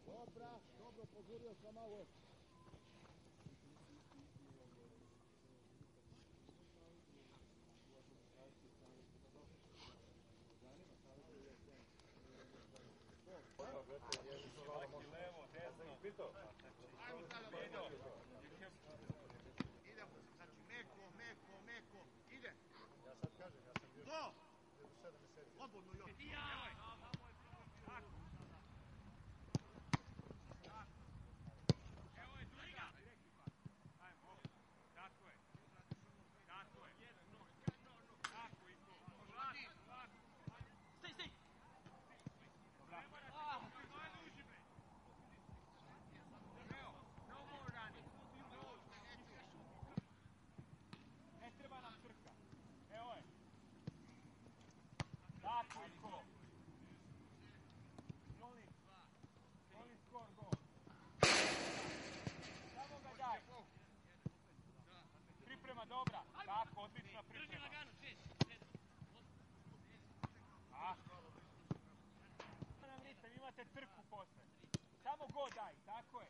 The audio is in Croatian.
Dobra, dobro, požurio sam malo. Levo, desno. Idemo, znači meko, ide. Ja sad kažem, ja sam bio Do! 7 mjeseci. Slobodno još. Ne treba nam trka. Evo je. Tako, Iko. Molim skor gol. Samo ga daj. Priprema dobra. Tako, odlična priprema. Nam nisam, imate trku posle. Samo go daj, tako je.